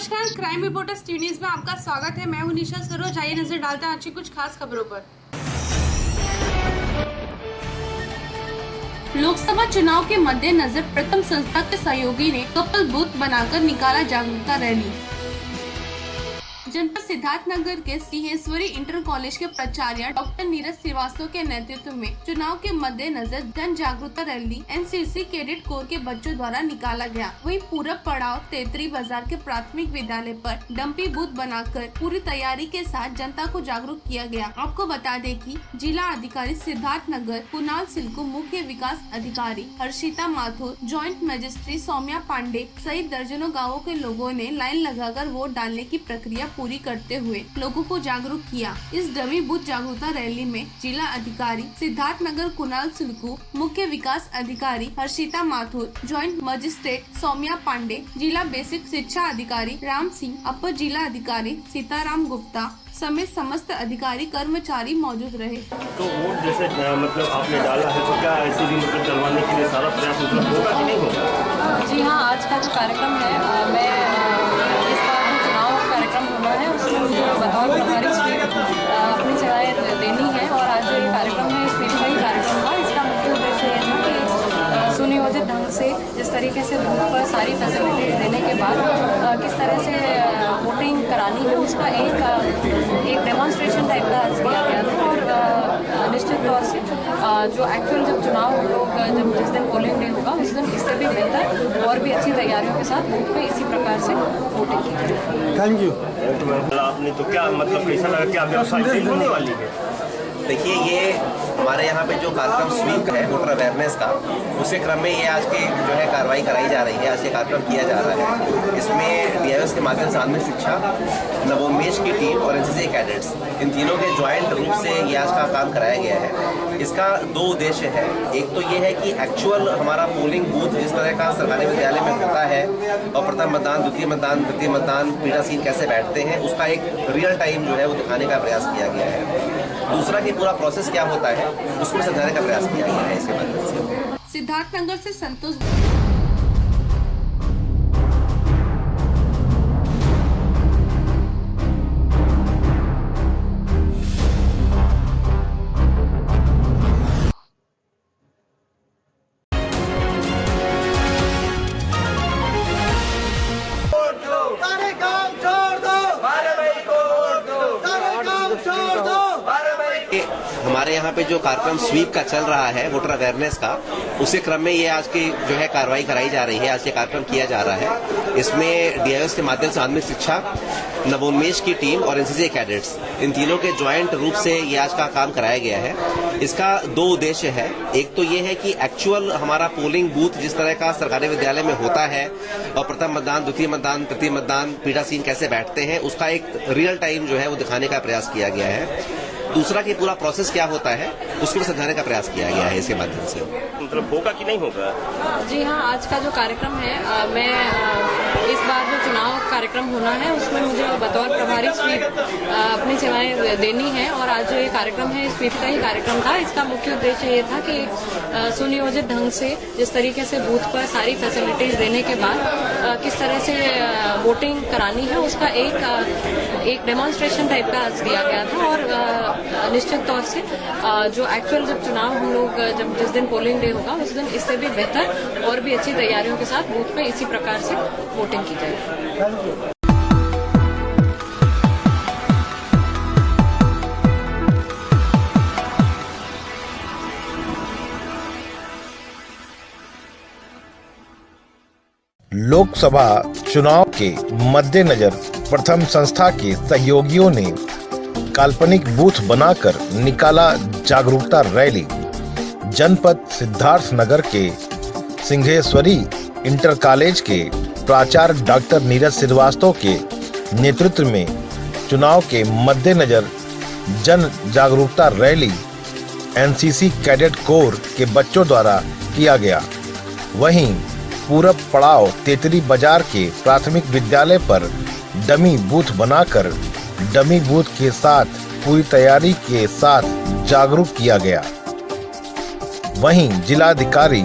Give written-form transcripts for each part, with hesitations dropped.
नमस्कार, crime reporters TV news में आपका स्वागत है। मैं हूं निशा सरोज। आइए नजर डालते हैं आज की कुछ खास खबरों पर। लोकसभा चुनाव के मद्देनजर प्रथम संस्था के सहयोगी ने कपल बूथ बनाकर निकाला जागरूकता रैली। जनपद सिद्धार्थनगर के सिंहेश्वरी इंटर कॉलेज के प्राचार्य डॉक्टर नीरज श्रीवास्तव के नेतृत्व में चुनाव के मद्देनजर जन जागरूकता रैली एनसीसी कैडेट कोर के बच्चों द्वारा निकाला गया। वहीं पूरब पड़ाव तेतरी बाजार के प्राथमिक विद्यालय पर डंपी बूथ बनाकर पूरी तैयारी के साथ जनता को जागरूक किया गया। आपको बता दें कि जिला अधिकारी सिद्धार्थनगर कुणाल सिल्कू, मुख्य विकास अधिकारी हर्षिता माथुर, जॉइंट मजिस्ट्रेट सौम्या पांडे सहित दर्जनों गाँवों के लोगों ने लाइन लगाकर वोट डालने की प्रक्रिया पूरी करते हुए लोगों को जागरूक किया। इस डमी बूथ जागरूकता रैली में जिला अधिकारी सिद्धार्थनगर कुणाल सिल्कू, मुख्य विकास अधिकारी हर्षिता माथुर, जॉइंट मजिस्ट्रेट सौम्या पांडे, जिला बेसिक शिक्षा अधिकारी राम सिंह, अपर जिला अधिकारी सीताराम गुप्ता समेत समस्त अधिकारी कर्मचारी मौजूद रहे। तो वोट जैसे मतलब आपने डाला है तो क्या ऐसे भी मतलब डलवाने के लिए सारा प्रयास मतलब होगा कि नहीं होगा? जी हाँ, आज का जो कार्यक्रम है मैं इस बार जो चुनाव कार्यक्रम होना है उसमें मुझे बतौर प्रभारी स्वीप अपनी सेवाएं देनी है और आज जो ये कार्यक्रम है स्वीप का ही कार्यक्रम हुआ। इसका मुख्य उद्देश्य ये था कि सुनियोजित ढंग से जिस तरीके से बूथ पर सारी फैसिलिटीज देने के बाद किस तरह से वोटिंग करानी है उसका एक डेमोन्स्ट्रेशन टाइप का आज दिया गया था। और निश्चित तौर से जो एक्चुअल जब चुनाव हम लोग जब जिस दिन पोलिंग डे होगा उस दिन इससे भी बेहतर और भी अच्छी तैयारियों के साथ बूथ पे इसी प्रकार से वोटिंग की जाएगी। Thank you. आपने तो क्या मतलब कैसा लगा, क्या व्यवस्था सही होने वाली है? देखिए, ये हमारे यहाँ पे जो कार्यक्रम स्वीप है वोटर अवेयरनेस का, उसी क्रम में ये आज की जो है कार्रवाई कराई जा रही है, आज ये कार्यक्रम किया जा रहा है। इसमें डीआईओएस के माध्यम से आधुनिक शिक्षा, नवोन्मेष की टीम और एनसीसी कैडेट्स, इन तीनों के ज्वाइंट रूप से ये आज का काम कराया गया है। इसका दो उद्देश्य है। एक तो ये है कि एक्चुअल हमारा पोलिंग बूथ जिस तरह का सरकारी विद्यालय में होता है और प्रथम मतदान, द्वितीय मतदान, तृतीय मतदान, पीठासीन कैसे बैठते हैं, उसका एक रियल टाइम जो है वो दिखाने का प्रयास किया गया है। दूसरा कि पूरा प्रोसेस क्या होता है उसको समझाने का प्रयास किया गया है इसके माध्यम से। सिद्धार्थनगर से संतोष। हमारे यहाँ पे जो कार्यक्रम स्वीप का चल रहा है वोटर अवेयरनेस का, उसी क्रम में ये आज की जो है कार्रवाई कराई जा रही है, आज ये कार्यक्रम किया जा रहा है। इसमें डीआईओएस के माध्यम से आधुनिक शिक्षा, नवोन्मेष की टीम और एनसीसी कैडेट्स, इन तीनों के ज्वाइंट रूप से ये आज का काम कराया गया है। इसका दो उद्देश्य है। एक तो ये है कि एक्चुअल हमारा पोलिंग बूथ जिस तरह का सरकारी विद्यालय में होता है और प्रथम मतदान, द्वितीय मतदान, तृतीय मतदान, पीठासीन कैसे बैठते हैं, उसका एक रियल टाइम जो है वो दिखाने का प्रयास किया गया है। दूसरा कि पूरा प्रोसेस क्या होता है उसको भी समझाने का प्रयास किया गया है इसके माध्यम से। मतलब होगा कि नहीं होगा? जी हाँ, आज का जो कार्यक्रम है मैं इस बार जो चुनाव कार्यक्रम होना है उसमें मुझे बतौर प्रभारी स्वीप अपनी सेवाएं देनी है और आज जो ये कार्यक्रम है स्वीप का ही कार्यक्रम था। इसका मुख्य उद्देश्य ये था कि सुनियोजित ढंग से जिस तरीके से बूथ पर सारी फैसिलिटीज देने के बाद किस तरह से वोटिंग करानी है उसका एक डेमोन्स्ट्रेशन टाइप का आज दिया गया था। और निश्चित तौर से जो एक्चुअल जब चुनाव हम लोग जब जिस दिन पोलिंग डे होगा उस दिन इससे भी बेहतर और भी अच्छी तैयारियों के साथ बूथ पे इसी प्रकार से वोटिंग की जाएगी। लोकसभा चुनाव के मद्देनजर प्रथम संस्था के सहयोगियों ने काल्पनिक बूथ बनाकर निकाला जागरूकता रैली। जनपद सिद्धार्थनगर के सिंहेश्वरी इंटर कॉलेज के प्राचार्य डॉक्टर नीरज श्रीवास्तव के नेतृत्व में चुनाव के मद्देनजर जन जागरूकता रैली एनसीसी कैडेट कोर के बच्चों द्वारा किया गया। वहीं पूरब पड़ाव तेतरी बाजार के प्राथमिक विद्यालय पर डमी बूथ बनाकर डमी बूथ के साथ पूरी तैयारी के साथ जागरूक किया गया। वहीं जिलाधिकारी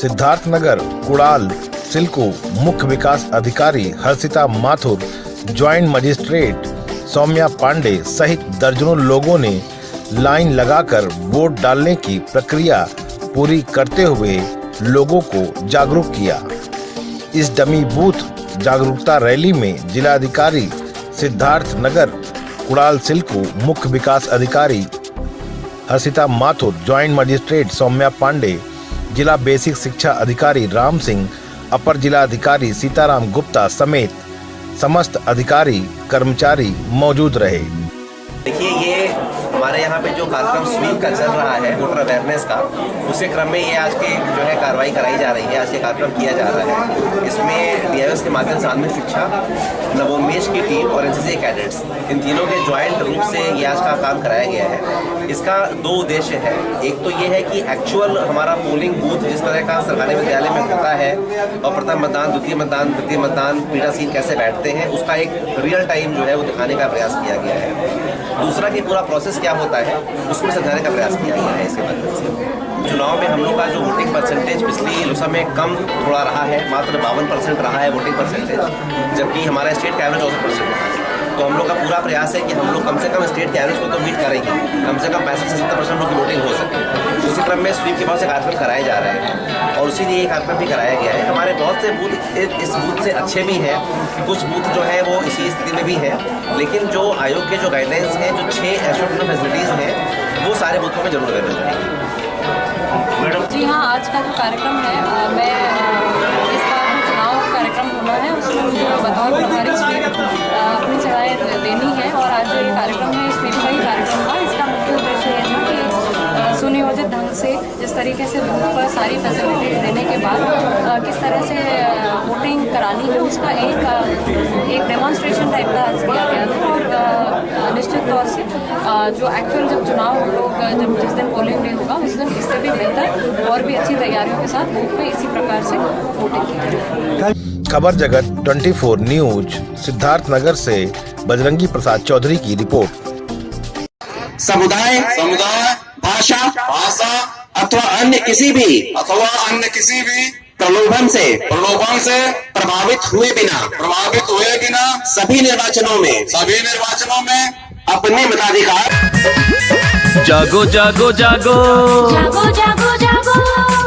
सिद्धार्थनगर कुणाल सिल्कू मुख्य विकास अधिकारी हर्षिता माथुर, ज्वाइंट मजिस्ट्रेट सौम्या पांडे सहित दर्जनों लोगों ने लाइन लगाकर वोट डालने की प्रक्रिया पूरी करते हुए लोगों को जागरूक किया। इस डमी बूथ जागरूकता रैली में जिलाधिकारी सिद्धार्थ नगर कुड़ाल सिल्कू, मुख्य विकास अधिकारी हर्षिता माथुर, ज्वाइंट मजिस्ट्रेट सौम्या पांडे, जिला बेसिक शिक्षा अधिकारी राम सिंह, अपर जिला अधिकारी सीताराम गुप्ता समेत समस्त अधिकारी कर्मचारी मौजूद रहे। देखिए, ये हमारे यहाँ पे जो कार्यक्रम स्वीप का चल रहा है वोटर अवेयरनेस का, उसी क्रम में ये आज की जो है कार्रवाई कराई जा रही है, आज ये कार्यक्रम किया जा रहा है। इसमें डीआईओएस के माध्यम से आंतरिक शिक्षा, नवोन्मेष की टीम और एनसीसी कैडेट्स, इन तीनों के ज्वाइंट रूप से ये आज का काम कराया गया है। इसका दो उद्देश्य है। एक तो ये है कि एक्चुअल हमारा पोलिंग बूथ जिस तरह का सरकारी विद्यालय में होता है और प्रथम मतदान, द्वितीय मतदान, तृतीय मतदान, पीठासीन कैसे बैठते हैं, उसका एक रियल टाइम जो है वो दिखाने का प्रयास किया गया है। दूसरा कि पूरा प्रोसेस क्या होता है उसको समझाने का प्रयास किया गया है। इसके माध्यम से चुनाव में हम लोग का जो वोटिंग परसेंटेज पिछली लोकसभा में कम थोड़ा रहा है, मात्र 52% रहा है वोटिंग परसेंटेज, जबकि हमारा स्टेट का एवरेज 64% रहा है। तो हम लोग का पूरा प्रयास है कि हम लोग कम से कम स्टेट के एवरेज को तो मीट करेंगे, कम से कम 65 से 70% लोग की वोटिंग हो सके। उसी क्रम में स्वीप के बहुत से कार्यक्रम कराए जा रहे हैं और उसी लिए ये कार्यक्रम भी कराया गया है। हमारे बहुत से बूथ इस बूथ से अच्छे भी हैं, कुछ बूथ जो है वो इसी स्थिति में भी है, लेकिन जो आयोग के जो गाइडलाइंस हैं, जो 6 एश्योरेंस फैसिलिटीज़ हैं, वो सारे बूथों में जरूर अवेलेबल रहेंगी। जी हाँ, आज का जो कार्यक्रम है, मैं इस बार जो चुनाव कार्यक्रम होना है उसमें मुझे बतौर प्रभारी स्वीप अपनी सेवाएं देनी है और आज जो ये कार्यक्रम है स्वीप का ही कार्यक्रम था। इसका मुख्य उद्देश्य ये था कि सुनियोजित ढंग से जिस तरीके से बूथ पर सारी फैसिलिटीज देने के बाद किस तरह से वोटिंग करानी है उसका एक डेमोन्स्ट्रेशन टाइप का आज दिया गया था। और निश्चित तौर से जो एक्चुअल जब चुनाव लोग जब जिस दिन पोलिंग डे होगा उस दिन इससे भी बेहतर और भी अच्छी तैयारियों के साथ बूथ में इसी प्रकार से वोटिंग की जाएगी। खबर जगत 24 न्यूज सिद्धार्थ नगर से बजरंगी प्रसाद चौधरी की रिपोर्ट। समुदाय भाषा अथवा अन्य किसी भी प्रलोभन से प्रभावित हुए बिना सभी निर्वाचनों में अपने मताधिकार जागो जागो जागो जागो जागो जागो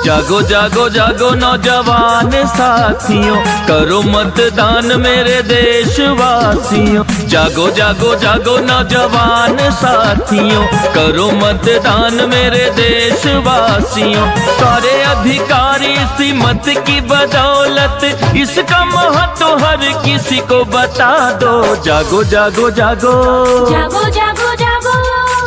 जागो जागो जागो नौजवान साथियों, करो मतदान मेरे देशवासियों। जागो जागो जागो नौजवान साथियों, करो मतदान मेरे देशवासियों। सारे अधिकारी इसी मत की बदौलत इसका महत्व हर किसी को बता दो। जागो जागो जागो जागो जागो जागो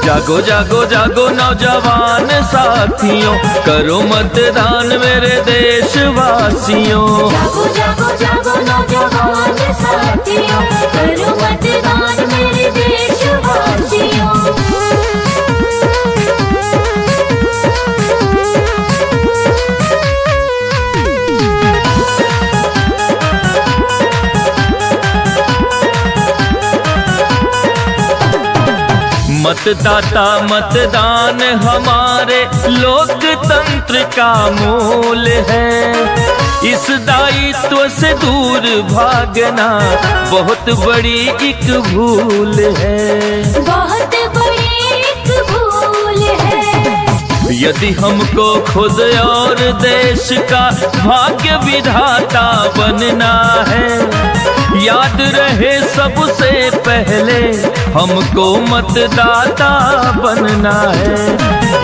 जागो जागो जागो नौजवान साथियों, करो मतदान मेरे देशवासियों। जागो जागो जागो नौजवान साथियों, करो मतदान मेरे देशवासियों। मतदाता मतदान हमारे लोकतंत्र का मूल है। इस दायित्व से दूर भागना बहुत बड़ी एक भूल है, बहुत बड़ी एक भूल है। यदि हमको खुद और देश का भाग्य विधाता बनना है, याद रहे सबसे पहले हमको मतदाता बनना है।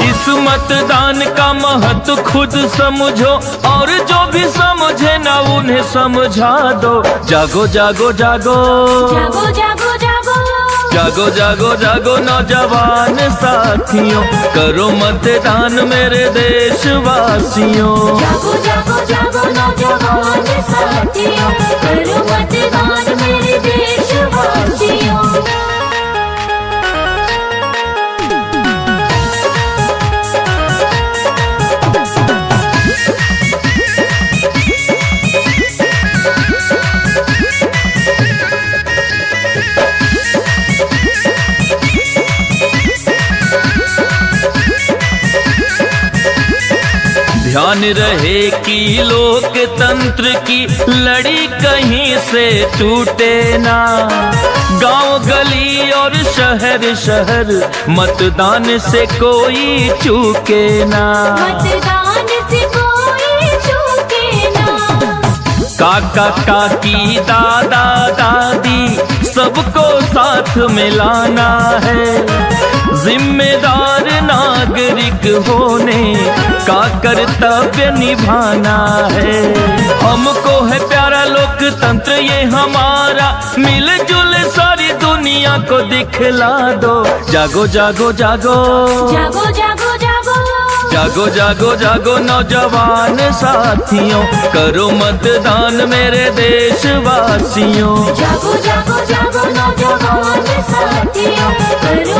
इस मतदान का महत्व खुद समझो और जो भी समझे ना उन्हें समझा दो। जागो जागो जागो जागो जागो जागो जागो जागो जागो नौजवान साथियों, करो मतदान मेरे देशवासियों। जागो जागो जागो नौजवान साथियों, करो मतदान मेरे देशवासियों। ध्यान रहे कि लोकतंत्र की लड़ी कहीं से टूटे ना। गांव गली और शहर शहर मतदान से कोई चूके ना। मतदान से कोई चूके ना। काका काकी दादा दादी सबको साथ मिलाना है। जिम्मेदार नागरिक होने का कर्तव्य निभाना है। हमको है प्यारा लोकतंत्र ये हमारा, मिलजुल सारी दुनिया को दिखला दो। जागो जागो जागो जागो जागो जागो जागो जागो जागो नौजवान साथियों, करो मतदान मेरे देशवासियों। जागो जागो जागो नौजवान साथियों, करो